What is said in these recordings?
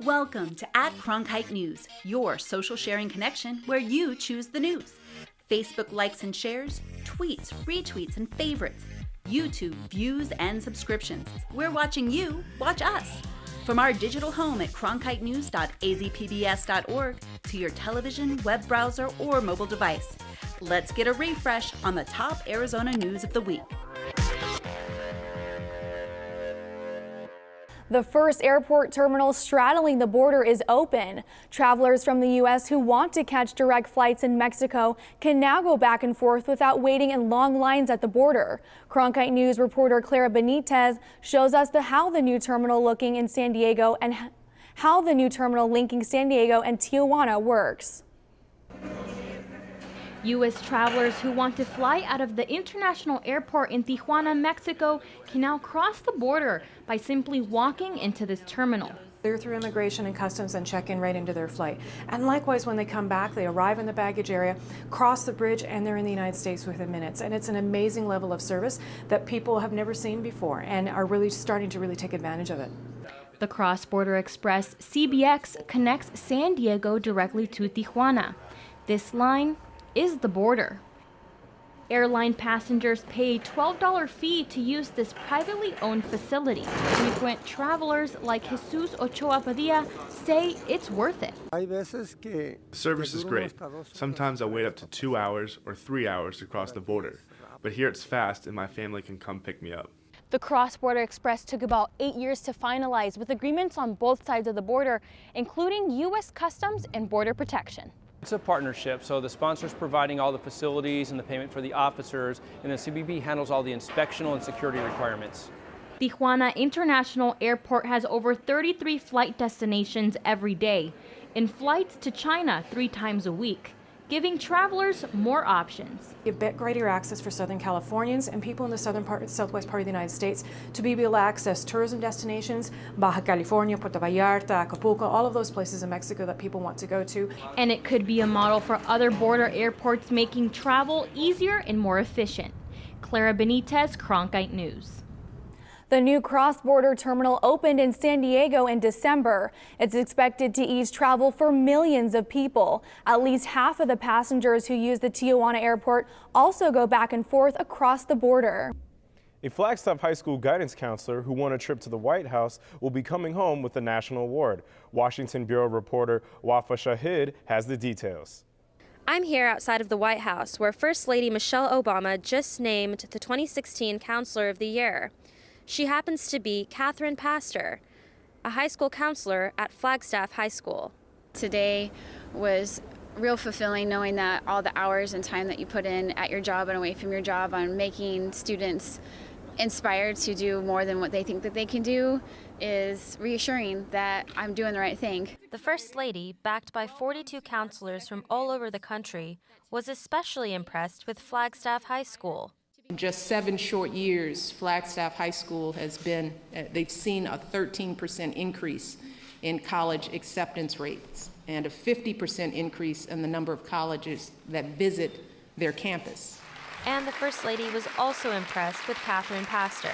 Welcome to @Cronkite News, your social sharing connection where you choose the news. Facebook likes and shares, tweets, retweets, and favorites. YouTube views and subscriptions. We're watching you, watch us. From our digital home at cronkitenews.azpbs.org to your television, web browser, or mobile device. Let's get a refresh on the top Arizona news of the week. The first airport terminal straddling the border is open. Travelers from the U.S. who want to catch direct flights in Mexico can now go back and forth without waiting in long lines at the border. Cronkite News reporter Clara Benitez shows us how the new terminal looking in San Diego and how the new terminal linking San Diego and Tijuana works. U.S. travelers who want to fly out of the international airport in Tijuana, Mexico, can now cross the border by simply walking into this terminal. They're through immigration and customs and check in right into their flight. And likewise, when they come back, they arrive in the baggage area, cross the bridge, and they're in the United States within minutes. And it's an amazing level of service that people have never seen before and are really starting to take advantage of it. The Cross-Border Express CBX connects San Diego directly to Tijuana. This line is the border. Airline passengers pay a $12 fee to use this privately owned facility. Frequent travelers like Jesus Ochoa Padilla say it's worth it. The service is great. Sometimes I wait up to 2 hours or 3 hours to cross the border, but here it's fast and my family can come pick me up. The Cross-Border Express took about 8 years to finalize, with agreements on both sides of the border, including U.S. Customs and Border Protection. It's a partnership, so the sponsor's providing all the facilities and the payment for the officers, and the CBP handles all the inspectional and security requirements. Tijuana International Airport has over 33 flight destinations every day, and flights to China 3 times a week, giving travelers more options. A bit greater access for Southern Californians and people in the southwest part of the United States to be able to access tourism destinations, Baja California, Puerto Vallarta, Acapulco, all of those places in Mexico that people want to go to. And it could be a model for other border airports, making travel easier and more efficient. Clara Benitez, Cronkite News. The new cross-border terminal opened in San Diego in December. It's expected to ease travel for millions of people. At least half of the passengers who use the Tijuana airport also go back and forth across the border. A Flagstaff High School guidance counselor who won a trip to the White House will be coming home with a national award. Washington Bureau reporter Wafa Shahid has the details. I'm here outside of the White House, where First Lady Michelle Obama just named the 2016 Counselor of the Year. She happens to be Catherine Pastor, a high school counselor at Flagstaff High School. Today was real fulfilling, knowing that all the hours and time that you put in at your job and away from your job on making students inspired to do more than what they think that they can do is reassuring that I'm doing the right thing. The First Lady, backed by 42 counselors from all over the country, was especially impressed with Flagstaff High School. In just 7 short years, Flagstaff High School they've seen a 13% increase in college acceptance rates and a 50% increase in the number of colleges that visit their campus. And the First Lady was also impressed with Catherine Pastor.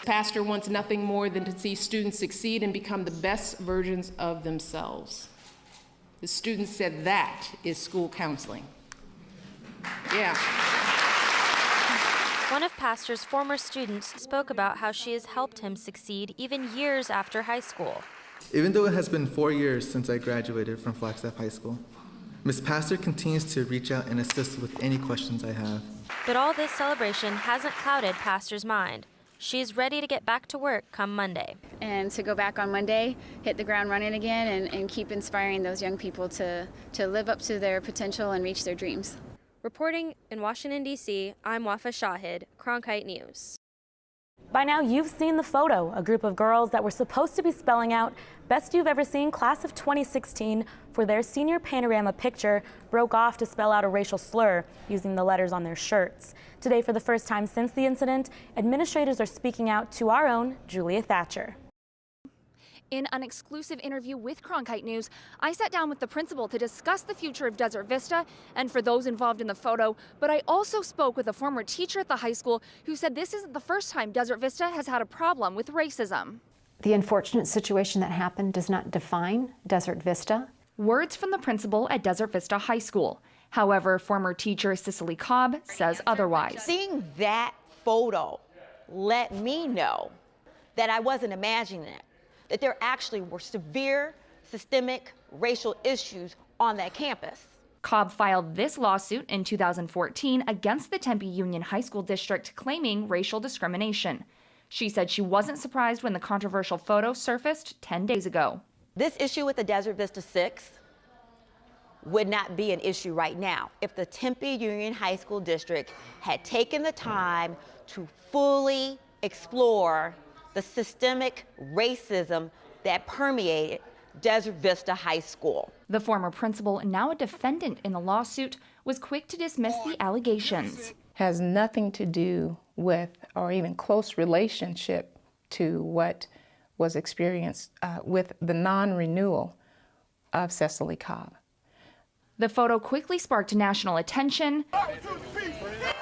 Pastor wants nothing more than to see students succeed and become the best versions of themselves. The students said that is school counseling. Yeah. One of Pastor's former students spoke about how she has helped him succeed even years after high school. Even though it has been 4 years since I graduated from Flagstaff High School, Ms. Pastor continues to reach out and assist with any questions I have. But all this celebration hasn't clouded Pastor's mind. She's ready to get back to work come Monday. And to go back on Monday, hit the ground running again, and keep inspiring those young people to live up to their potential and reach their dreams. Reporting in Washington, D.C., I'm Wafa Shahid, Cronkite News. By now, you've seen the photo. A group of girls that were supposed to be spelling out Best You've Ever Seen Class of 2016 for their senior panorama picture broke off to spell out a racial slur using the letters on their shirts. Today, for the first time since the incident, administrators are speaking out to our own Julia Thatcher. In an exclusive interview with Cronkite News, I sat down with the principal to discuss the future of Desert Vista and for those involved in the photo, but I also spoke with a former teacher at the high school who said this isn't the first time Desert Vista has had a problem with racism. The unfortunate situation that happened does not define Desert Vista. Words from the principal at Desert Vista High School. However, former teacher Cicely Cobb says otherwise. Seeing that photo let me know that I wasn't imagining it, that there actually were severe systemic racial issues on that campus. Cobb filed this lawsuit in 2014 against the Tempe Union High School District, claiming racial discrimination. She said she wasn't surprised when the controversial photo surfaced 10 days ago. This issue with the Desert Vista 6 would not be an issue right now if the Tempe Union High School District had taken the time to fully explore the systemic racism that permeated Desert Vista High School. The former principal, now a defendant in the lawsuit, was quick to dismiss the allegations. Has nothing to do with or even close relationship to what was experienced with the non-renewal of Cicely Cobb. The photo quickly sparked national attention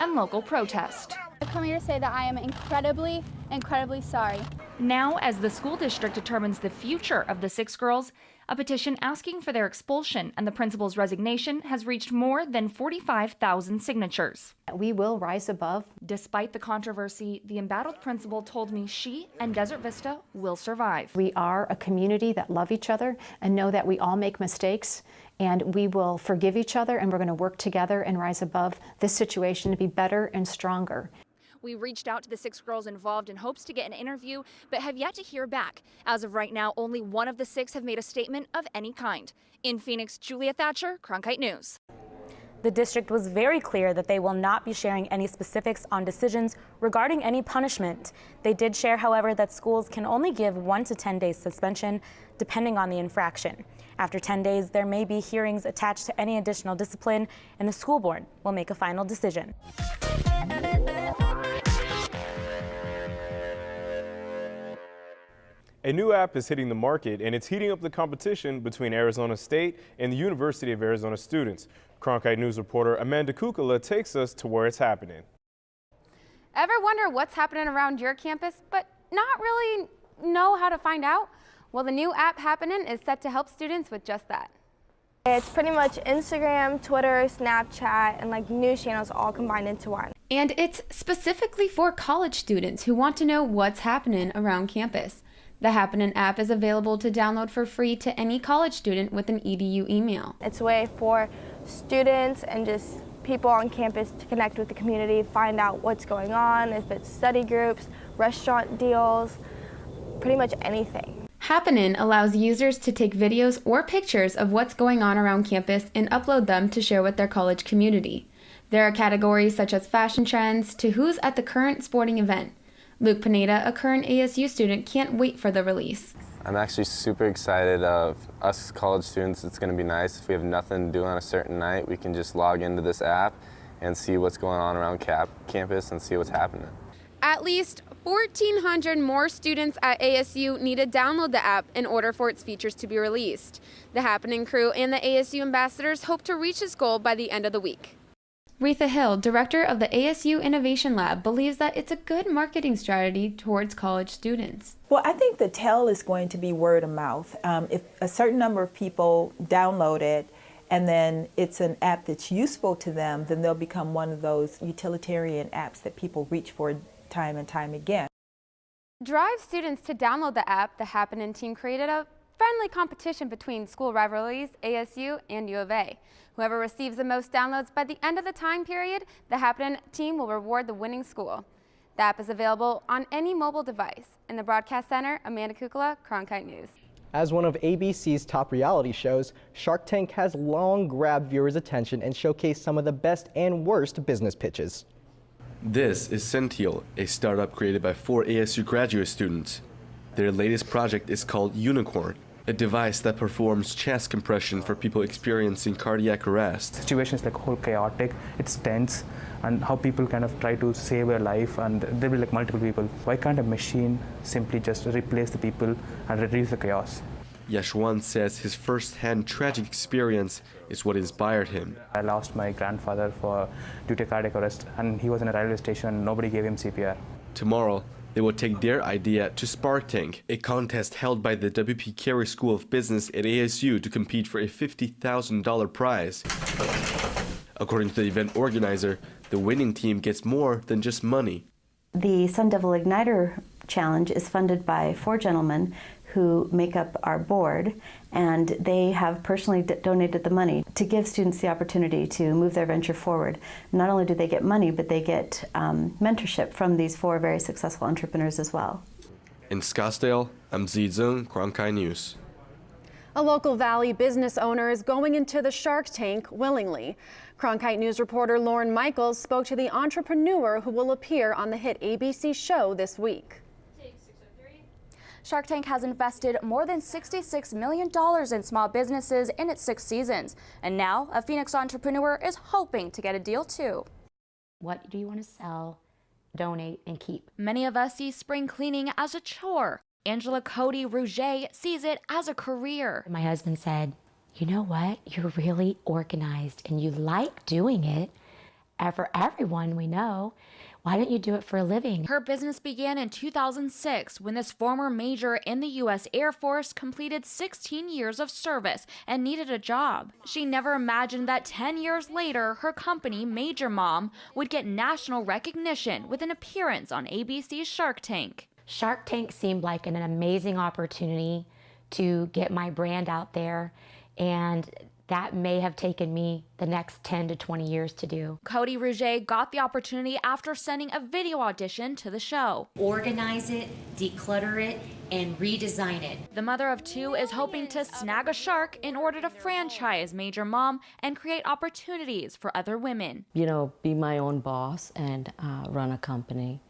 and local protest. I've come here to say that I am incredibly sorry. Now, as the school district determines the future of the 6 girls, a petition asking for their expulsion and the principal's resignation has reached more than 45,000 signatures. We will rise above. Despite the controversy, the embattled principal told me she and Desert Vista will survive. We are a community that love each other and know that we all make mistakes, and we will forgive each other, and we're going to work together and rise above this situation to be better and stronger. We reached out to the 6 girls involved in hopes to get an interview, but have yet to hear back. As of right now, only one of the 6 have made a statement of any kind. In Phoenix, Julia Thatcher, Cronkite News. The district was very clear that they will not be sharing any specifics on decisions regarding any punishment. They did share, however, that schools can only give 1 to 10 days suspension, depending on the infraction. After 10 days, there may be hearings attached to any additional discipline, and the school board will make a final decision. A new app is hitting the market, and it's heating up the competition between Arizona State and the University of Arizona students. Cronkite News reporter Amanda Kukala takes us to where it's happening. Ever wonder what's happening around your campus, but not really know how to find out? Well, the new app Happening is set to help students with just that. It's pretty much Instagram, Twitter, Snapchat, and like news channels all combined into one. And it's specifically for college students who want to know what's happening around campus. The Happening app is available to download for free to any college student with an EDU email. It's a way for students and just people on campus to connect with the community, find out what's going on, if it's study groups, restaurant deals, pretty much anything. Happening allows users to take videos or pictures of what's going on around campus and upload them to share with their college community. There are categories such as fashion trends to who's at the current sporting event. Luke Pineda, a current ASU student, can't wait for the release. I'm actually super excited of us college students. It's going to be nice if we have nothing to do on a certain night. We can just log into this app and see what's going on around campus and see what's happening. At least 1,400 more students at ASU need to download the app in order for its features to be released. The Happening crew and the ASU ambassadors hope to reach this goal by the end of the week. Retha Hill, director of the ASU Innovation Lab, believes that it's a good marketing strategy towards college students. Well, I think the tell is going to be word of mouth. If a certain number of people download it and then it's an app that's useful to them, then they'll become one of those utilitarian apps that people reach for time and time again. Drive students to download the app, the Happening team created a friendly competition between school rivalries, ASU and U of A. Whoever receives the most downloads by the end of the time period, the Happening team will reward the winning school. The app is available on any mobile device. In the Broadcast Center, Amanda Kukala, Cronkite News. As one of ABC's top reality shows, Shark Tank has long grabbed viewers' attention and showcased some of the best and worst business pitches. This is Cential, a startup created by 4 ASU graduate students. Their latest project is called Unicorn, a device that performs chest compression for people experiencing cardiac arrest. Situations like whole chaotic, it's tense, and how people kind of try to save their life, and there will be like multiple people. Why can't a machine simply just replace the people and reduce the chaos? Yashwan says his first-hand tragic experience is what inspired him. I lost my grandfather due to cardiac arrest, and he was in a railway station and nobody gave him CPR. Tomorrow, They will take their idea to Spark Tank, a contest held by the W.P. Carey School of Business at ASU to compete for a $50,000 prize. According to the event organizer, the winning team gets more than just money. The Sun Devil Igniter Challenge is funded by 4 gentlemen who make up our board, and they have personally donated the money to give students the opportunity to move their venture forward. Not only do they get money, but they get mentorship from these 4 very successful entrepreneurs as well. In Scottsdale, I'm Zizeng, Cronkite News. A local Valley business owner is going into the Shark Tank willingly. Cronkite News reporter Lauren Michaels spoke to the entrepreneur who will appear on the hit ABC show this week. Shark Tank has invested more than $66 million in small businesses in its 6 seasons. And now a Phoenix entrepreneur is hoping to get a deal too. What do you want to sell, donate, and keep? Many of us see spring cleaning as a chore. Angela Cody Rouget sees it as a career. My husband said, you know what? You're really organized and you like doing it. And for everyone we know, why don't you do it for a living? Her business began in 2006 when this former major in the U.S. Air Force completed 16 years of service and needed a job. She never imagined that 10 years later, her company, Major Mom, would get national recognition with an appearance on ABC's Shark Tank. Shark Tank seemed like an amazing opportunity to get my brand out there, and that may have taken me the next 10 to 20 years to do. Cody Rouget got the opportunity after sending a video audition to the show. Organize it, declutter it, and redesign it. The mother of 2 is hoping to snag a shark in order to franchise Major Mom and create opportunities for other women. You know, be my own boss and run a company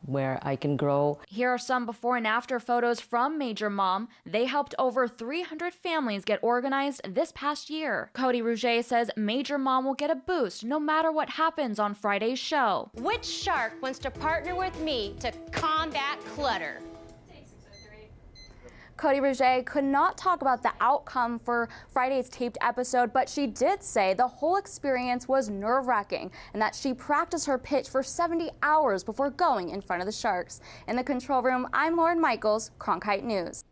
where I can grow. Here are some before and after photos from Major Mom. They helped over 300 families get organized this past year. Cody Rouget says Major Mom will get a boost no matter what happens on Friday's show. Which shark wants to partner with me to combat clutter? Cody Rouget could not talk about the outcome for Friday's taped episode, but she did say the whole experience was nerve-wracking and that she practiced her pitch for 70 hours before going in front of the Sharks. In the control room, I'm Lauren Michaels, Cronkite News.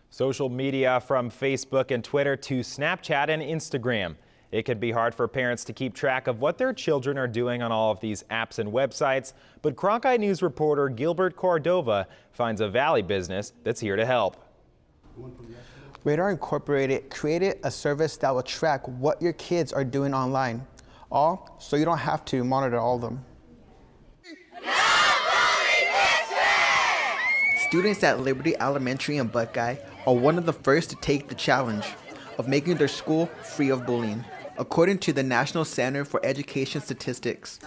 Social media from Facebook and Twitter to Snapchat and Instagram. It can be hard for parents to keep track of what their children are doing on all of these apps and websites, but Cronkite News reporter Gilbert Cordova finds a Valley business that's here to help. Radar Incorporated created a service that will track what your kids are doing online, all so you don't have to monitor all of them. Students at Liberty Elementary and Buckeye are one of the first to take the challenge of making their school free of bullying. According to the National Center for Education Statistics,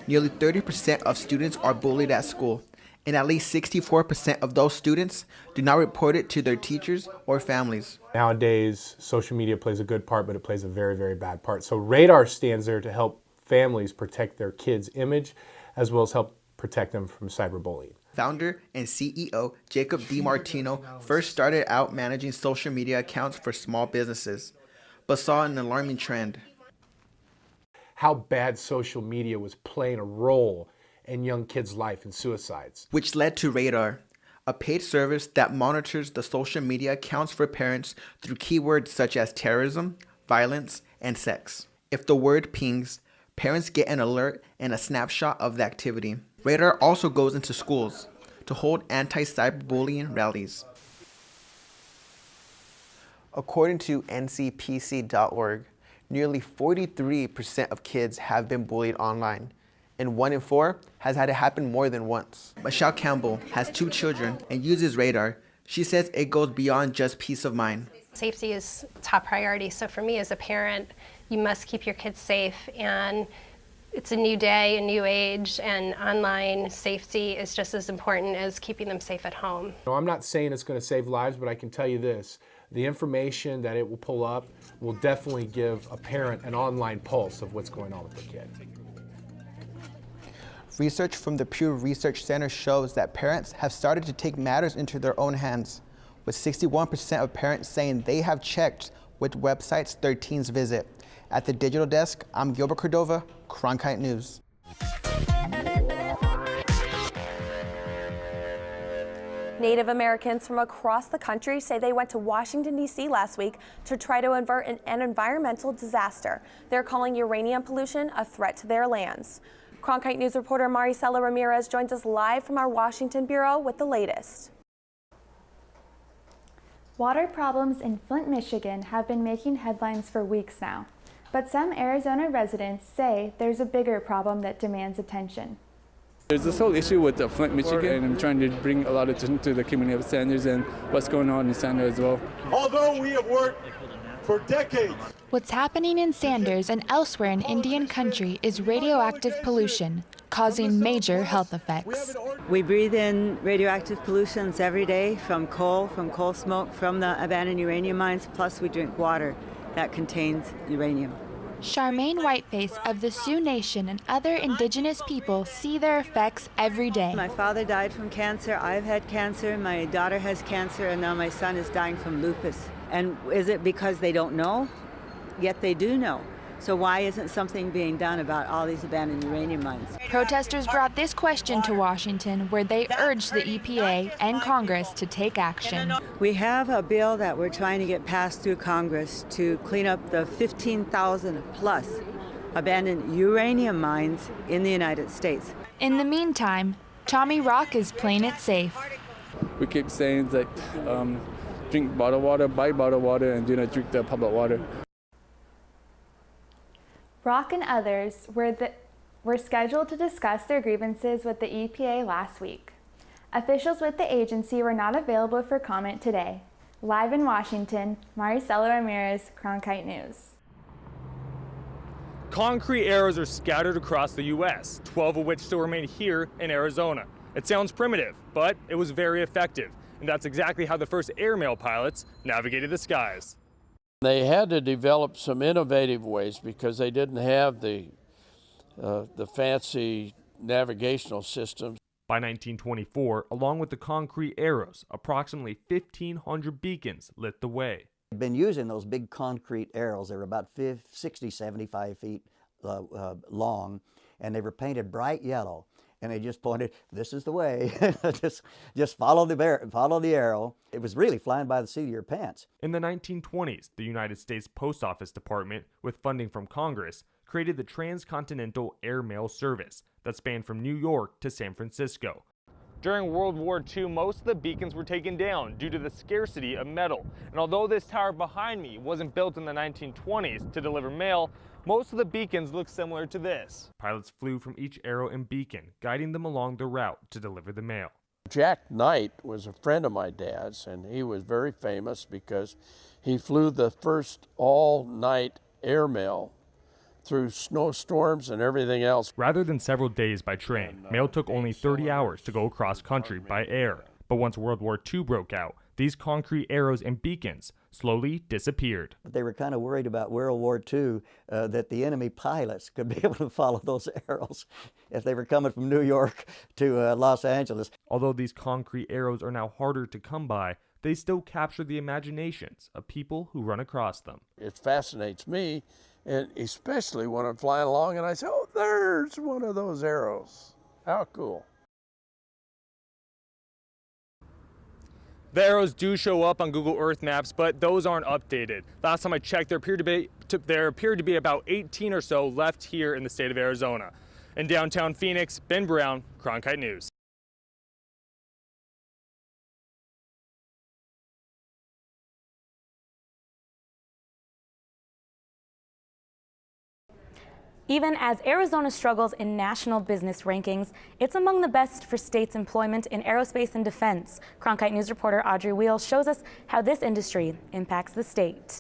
nearly 30% of students are bullied at school, and at least 64% of those students do not report it to their teachers or families. Nowadays, social media plays a good part, but it plays a very, very bad part. So Radar stands there to help families protect their kids' image, as well as help protect them from cyberbullying. Founder and CEO Jacob DiMartino first started out managing social media accounts for small businesses, but saw an alarming trend. How bad social media was playing a role in young kids' life and suicides. Which led to Radar, a paid service that monitors the social media accounts for parents through keywords such as terrorism, violence, and sex. If the word pings, parents get an alert and a snapshot of the activity. Radar also goes into schools to hold anti-cyberbullying rallies. According to ncpc.org, nearly 43% of kids have been bullied online, and 1 in 4 has had it happen more than once. Michelle Campbell has 2 children and uses Radar. She says it goes beyond just peace of mind. Safety is top priority, so for me as a parent, you must keep your kids safe, and it's a new day, a new age, and online safety is just as important as keeping them safe at home. No, I'm not saying it's going to save lives, but I can tell you this. The information that it will pull up will definitely give a parent an online pulse of what's going on with their kid. Research from the Pew Research Center shows that parents have started to take matters into their own hands, with 61% of parents saying they have checked which websites their teens visit. At the Digital Desk, I'm Gilbert Cordova, Cronkite News. Native Americans from across the country say they went to Washington, D.C. last week to try to avert an environmental disaster. They're calling uranium pollution a threat to their lands. Cronkite News reporter Maricela Ramirez joins us live from our Washington bureau with the latest. Water problems in Flint, Michigan have been making headlines for weeks now, but some Arizona residents say there's a bigger problem that demands attention. There's this whole issue with Flint, Michigan, and I'm trying to bring a lot of attention to the community of Sanders and what's going on in Sanders as well. Although we have worked for decades. What's happening in Sanders and elsewhere in Indian country is radioactive pollution, causing major health effects. We breathe in radioactive pollutions every day from coal smoke, from the abandoned uranium mines, plus we drink water that contains uranium. Charmaine Whiteface of the Sioux Nation and other indigenous people see their effects every day. My father died from cancer, I've had cancer, my daughter has cancer, and now my son is dying from lupus. And is it because they don't know? Yet they do know. So why isn't something being done about all these abandoned uranium mines? Protesters brought this question to Washington, where they urged the EPA and Congress to take action. We have a bill that we're trying to get passed through Congress to clean up the 15,000 plus abandoned uranium mines in the United States. In the meantime, Tommy Rock is playing it safe. We keep saying that drink bottled water, buy bottled water, and do not drink the public water. Rock and others were scheduled to discuss their grievances with the EPA last week. Officials with the agency were not available for comment today. Live in Washington, Maricela Ramirez, Cronkite News. Concrete arrows are scattered across the U.S., 12 of which still remain here in Arizona. It sounds primitive, but it was very effective. And that's exactly how the first airmail pilots navigated the skies. They had to develop some innovative ways because they didn't have the fancy navigational systems. By 1924, along with the concrete arrows, approximately 1,500 beacons lit the way. They've been using those big concrete arrows. They were about 60, 75 feet long, and they were painted bright yellow. And they just pointed, this is the way, just follow the arrow. It was really flying by the seat of your pants. In the 1920s, the United States Post Office Department, with funding from Congress, created the Transcontinental Airmail Service that spanned from New York to San Francisco. During World War II, most of the beacons were taken down due to the scarcity of metal. And although this tower behind me wasn't built in the 1920s to deliver mail, most of the beacons look similar to this. Pilots flew from each arrow and beacon, guiding them along the route to deliver the mail. Jack Knight was a friend of my dad's, and he was very famous because he flew the first all-night airmail through snowstorms and everything else. Rather than several days by train, mail took only 30 hours to go across country by air. But once World War II broke out, these concrete arrows and beacons slowly disappeared. They were kind of worried about World War II, that the enemy pilots could be able to follow those arrows if they were coming from New York to Los Angeles. Although these concrete arrows are now harder to come by, they still capture the imaginations of people who run across them. It fascinates me, and especially when I'm flying along and I say, oh, there's one of those arrows. How cool. The arrows do show up on Google Earth maps, but those aren't updated. Last time I checked, there appeared to be about 18 or so left here in the state of Arizona. In downtown Phoenix, Ben Brown, Cronkite News. Even as Arizona struggles in national business rankings, it's among the best for states' employment in aerospace and defense. Cronkite News reporter Audrey Wheel shows us how this industry impacts the state.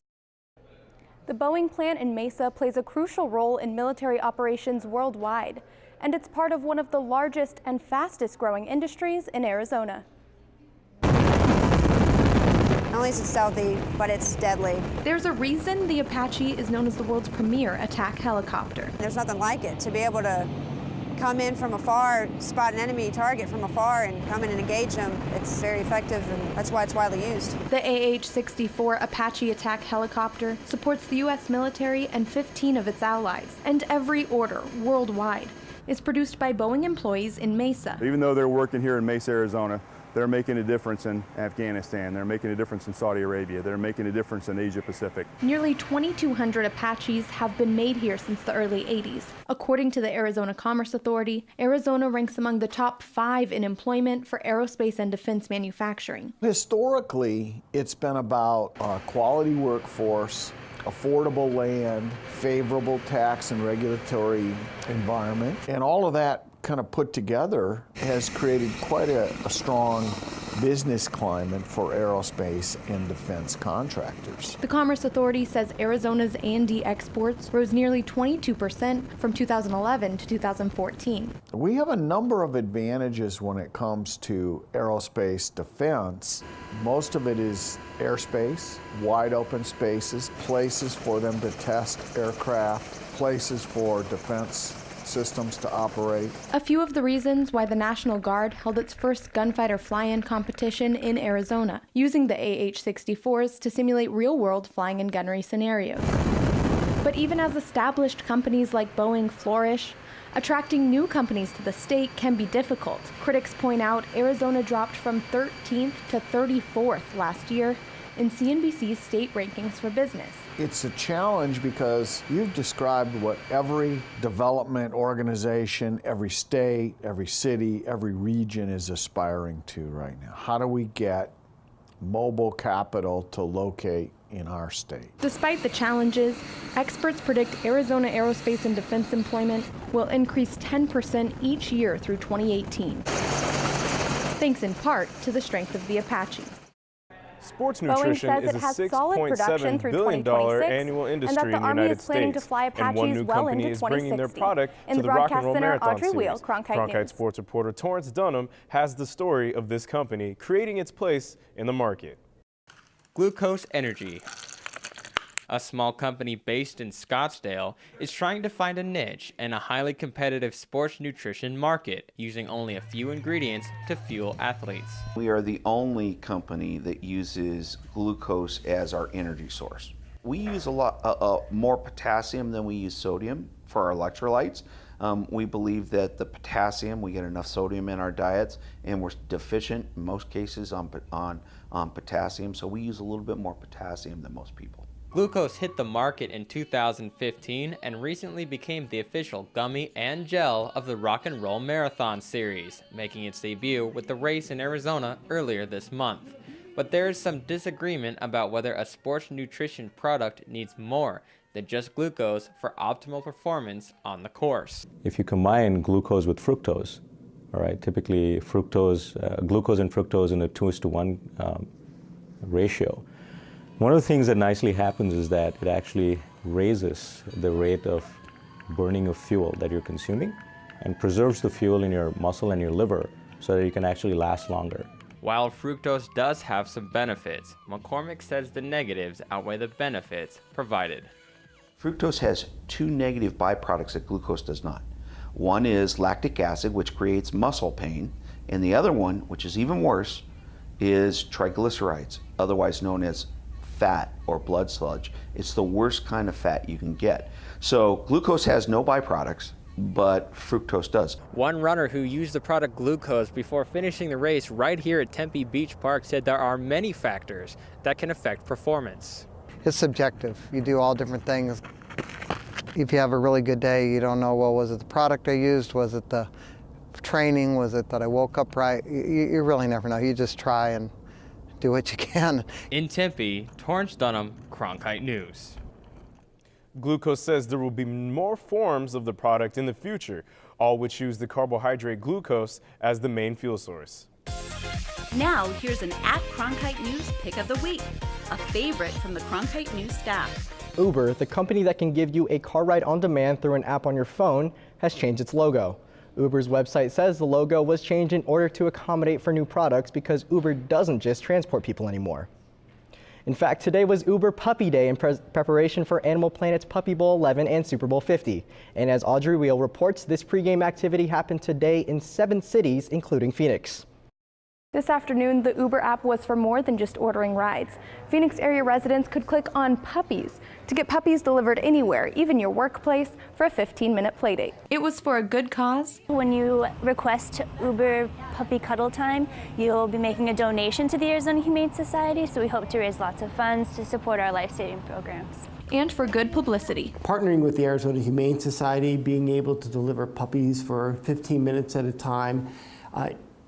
The Boeing plant in Mesa plays a crucial role in military operations worldwide, and it's part of one of the largest and fastest growing industries in Arizona. Not only is it stealthy, but it's deadly. There's a reason the Apache is known as the world's premier attack helicopter. There's nothing like it. To be able to come in from afar, spot an enemy target from afar, and come in and engage them, it's very effective, and that's why it's widely used. The AH-64 Apache attack helicopter supports the U.S. military and 15 of its allies, and every order worldwide is produced by Boeing employees in Mesa. Even though they're working here in Mesa, Arizona, They're making a difference in Afghanistan. They're making a difference in Saudi Arabia. They're making a difference in Asia Pacific. Nearly 2,200 Apaches have been made here since the early 80s. According to the Arizona Commerce Authority, Arizona ranks among the top 5 in employment for aerospace and defense manufacturing. Historically, it's been about a quality workforce, affordable land, favorable tax and regulatory environment, and all of that kind of put together has created quite a strong business climate for aerospace and defense contractors. The Commerce Authority says Arizona's A&D exports rose nearly 22% from 2011 to 2014. We have a number of advantages when it comes to aerospace defense. Most of it is airspace, wide open spaces, places for them to test aircraft, places for defense systems to operate. A few of the reasons why the National Guard held its first gunfighter fly-in competition in Arizona, using the AH-64s to simulate real-world flying and gunnery scenarios. But even as established companies like Boeing flourish, attracting new companies to the state can be difficult. Critics point out Arizona dropped from 13th to 34th last year in CNBC's state rankings for business. It's a challenge because you've described what every development organization, every state, every city, every region is aspiring to right now. How do we get mobile capital to locate in our state? Despite the challenges, experts predict Arizona aerospace and defense employment will increase 10% each year through 2018, thanks in part to the strength of the Apache. Sports nutrition is a $6.7 billion annual industry in the United States, and one new company is bringing their product to the Rock and Roll Marathon Series. Cronkite sports reporter Torrance Dunham has the story of this company creating its place in the market. Glucose Energy, a small company based in Scottsdale, is trying to find a niche in a highly competitive sports nutrition market, using only a few ingredients to fuel athletes. We are the only company that uses glucose as our energy source. We use a lot more potassium than we use sodium for our electrolytes. We believe that the potassium, we get enough sodium in our diets, and we're deficient in most cases on potassium, so we use a little bit more potassium than most people. Glucose hit the market in 2015 and recently became the official gummy and gel of the Rock and Roll Marathon Series, making its debut with the race in Arizona earlier this month. But there is some disagreement about whether a sports nutrition product needs more than just glucose for optimal performance on the course. If you combine glucose with fructose, all right, typically glucose and fructose in a 2:1 ratio. One of the things that nicely happens is that it actually raises the rate of burning of fuel that you're consuming and preserves the fuel in your muscle and your liver so that you can actually last longer. While fructose does have some benefits, McCormick says the negatives outweigh the benefits provided. Fructose has two negative byproducts that glucose does not. One is lactic acid, which creates muscle pain, and the other one, which is even worse, is triglycerides, otherwise known as fat or blood sludge. It's the worst kind of fat you can get. So glucose has no byproducts, but fructose does. One runner who used the product glucose before finishing the race right here at Tempe Beach Park said there are many factors that can affect performance. It's subjective. You do all different things. If you have a really good day, you don't know, well, was it the product I used? Was it the training? Was it that I woke up right? You really never know. You just try and do what you can. In Tempe, Torrance Dunham, Cronkite News. Glucose says there will be more forms of the product in the future, all which use the carbohydrate glucose as the main fuel source. Now, here's an @Cronkite News pick of the week, a favorite from the Cronkite News staff. Uber, the company that can give you a car ride on demand through an app on your phone, has changed its logo. Uber's website says the logo was changed in order to accommodate for new products because Uber doesn't just transport people anymore. In fact, today was Uber Puppy Day in preparation for Animal Planet's Puppy Bowl 11 and Super Bowl 50. And as Audrey Wheel reports, this pregame activity happened today in 7 cities, including Phoenix. This afternoon, the Uber app was for more than just ordering rides. Phoenix area residents could click on puppies to get puppies delivered anywhere, even your workplace, for a 15-minute playdate. It was for a good cause. When you request Uber puppy cuddle time, you'll be making a donation to the Arizona Humane Society, so we hope to raise lots of funds to support our life-saving programs. And for good publicity. Partnering with the Arizona Humane Society, being able to deliver puppies for 15 minutes at a time,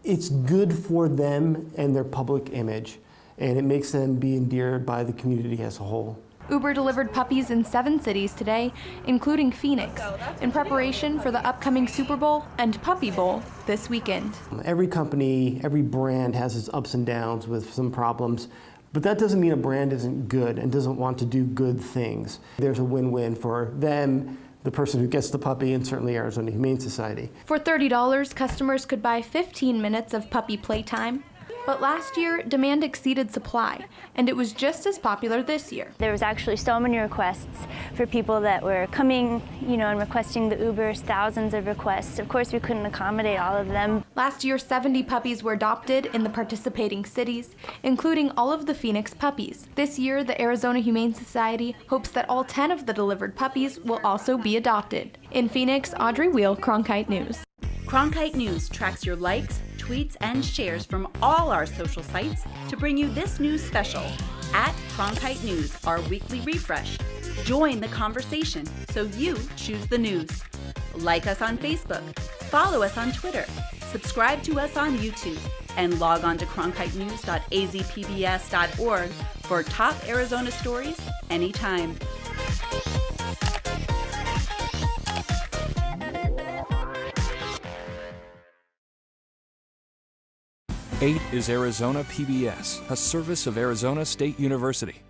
it's good for them and their public image, and it makes them be endeared by the community as a whole. Uber delivered puppies in 7 cities today, including Phoenix, in preparation for the upcoming Super Bowl and Puppy Bowl this weekend. Every company, every brand has its ups and downs with some problems, but that doesn't mean a brand isn't good and doesn't want to do good things. There's a win-win for them, the person who gets the puppy, and certainly Arizona Humane Society. For $30, customers could buy 15 minutes of puppy playtime. But last year, demand exceeded supply, and it was just as popular this year. There was actually so many requests for people that were coming, and requesting the Ubers, thousands of requests. Of course, we couldn't accommodate all of them. Last year, 70 puppies were adopted in the participating cities, including all of the Phoenix puppies. This year, the Arizona Humane Society hopes that all 10 of the delivered puppies will also be adopted. In Phoenix, Audrey Wheel, Cronkite News. Cronkite News tracks your likes, tweets, and shares from all our social sites to bring you this news special. At Cronkite News, our weekly refresh. Join the conversation so you choose the news. Like us on Facebook, follow us on Twitter, subscribe to us on YouTube, and log on to cronkitenews.azpbs.org for top Arizona stories anytime. 8 is Arizona PBS, a service of Arizona State University.